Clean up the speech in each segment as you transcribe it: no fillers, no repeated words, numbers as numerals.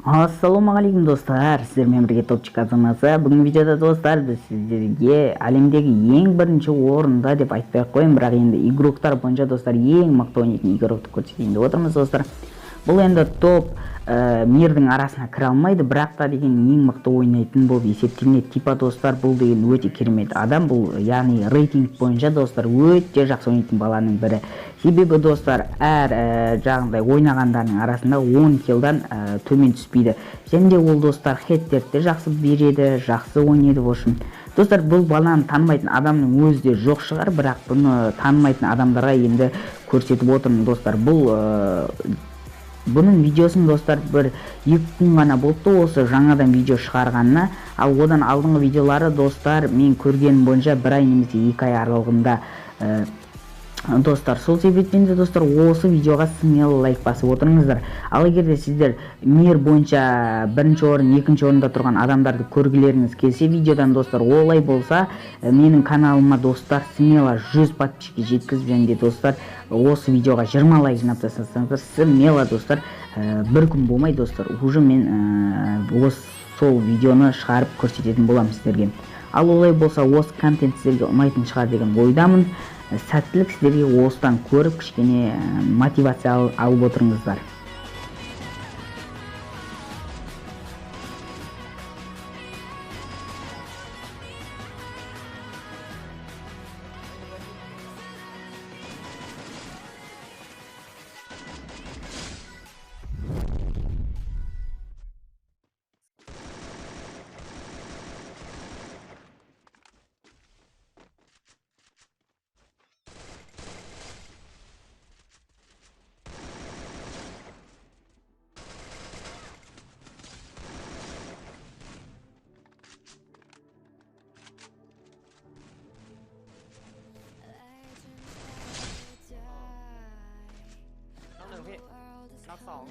Ассалаумағалейкум достар, сіздермен бірге топчик азаматы. Бүгін видеода достар біз сіздерге әлемдегі ең бірінші орында деп айтпай ақ қояйын, бірақ енді игроктар бойынша достар ең мықты ойнайтын игрокты көрсетейін деп отырмыз достар. Бұл енді топ мирдің арасына кіре алмайды, бірақ та деген ең мықты ойнайтын болып есептелінеді. Типа достар, бұл деген өте керемет адам. Бұл яғни рейтинг бойынша достар өте жақсы ойнайтын баланың бірі. Себебі достар, әр жағындай ойнағандардың арасында 10 килдан төмен түспейді. Және де ол достар хедтерді жақсы береді, жақсы ойнайды. В общем, достар, бұл баланы танымайтын адамның өзі де жоқ шығар, бірақ бұны танымайтын адамдарға енді көрсетіп отырмын достар. Бұның видеосын достар бір 2 күн ғана болды осы жаңадан видео шығарғанына, ал одан алдыңғы видеолары достар мен көргенім бойынша 1 ай немесе 2 ай аралығында достар. Сол себептен де достар осы видеоға смело лайк басып отырыңыздар. Ал егер де сіздер мир бойынша бірінші орын, екінші орында тұрған адамдарды көргілеріңіз келсе видеодан достар, олай болса менің каналыма достар смело 100 подписчикке жеткізіп, және де достар осы видеоға 20 лайк жинап тастасаңыздар, смело достар, бір күн болмай достар уже мен сол видеоны шығарып көрсететін боламын сіздерге. Ал олай болса осы контент сіздерге ұнайтын шығар деген ойдамын. Сәттілік сіздерге осыдан көріп кішкене мотивация алып отырыңыздар.น็อกสอง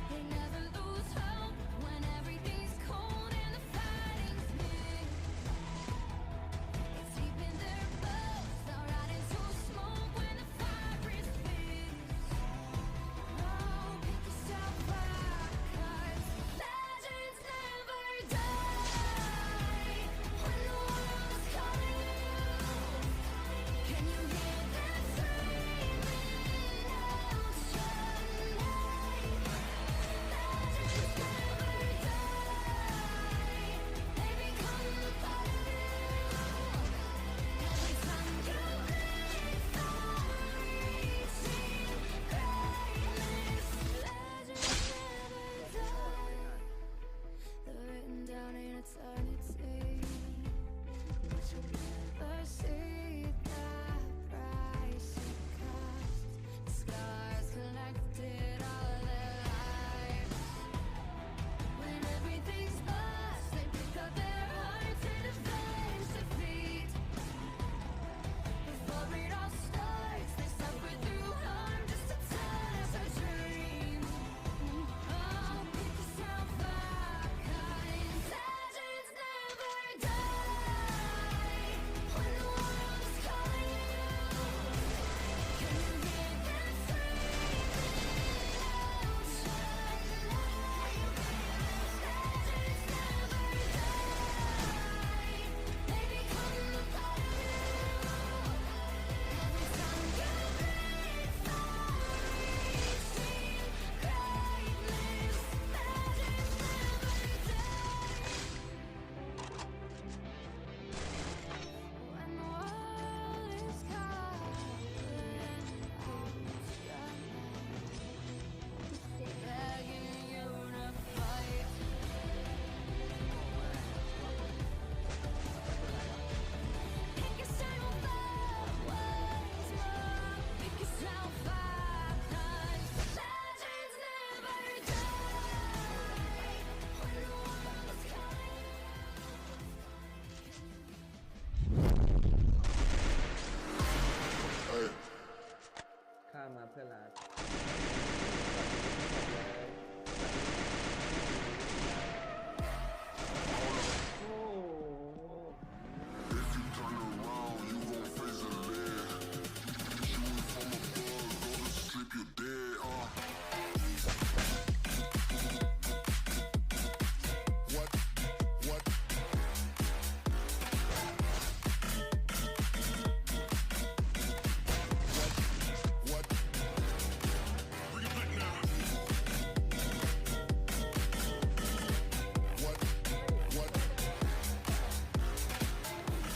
They never lose hope when everything's cold in the fire.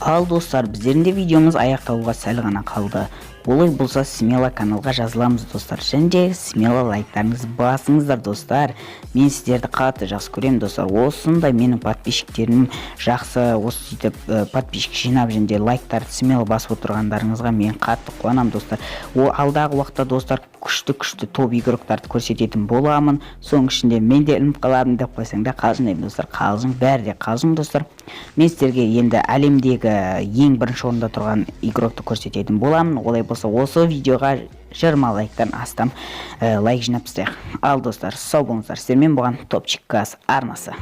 Ал достар, біздердің де видеомыз аяқталуға сәл ғана қалды. Олай болса смело каналға жазыламыз достар, және де смело лайктарыңызды басыңыздар достар. Мен сіздерді қатты жақсы көремін достар. Осындай менің подписчиктерім жақсы осы сөйтіп подписчик жинап және де лайктарды смело басып отырғандарыңызға мен қатты қуанамын достар. Алдағы уақытта достар күшті топ игроктарды көрсететін боламын. Соның ішінде мен де ілініп қалармын деп қойсаң да қалжыңдаймын достар. Қалжың, бәрі де қалжың достар. Мен сіздерге енді әлемдегі ең бірінші орында тұрған игрокты көрсететін боламын. Олай болса осы видеоға 20 лайктан астам лайк жинап тастайық. Ал достар, сау болыңыздар. Сіздермен болған Топчик Газ арнасы.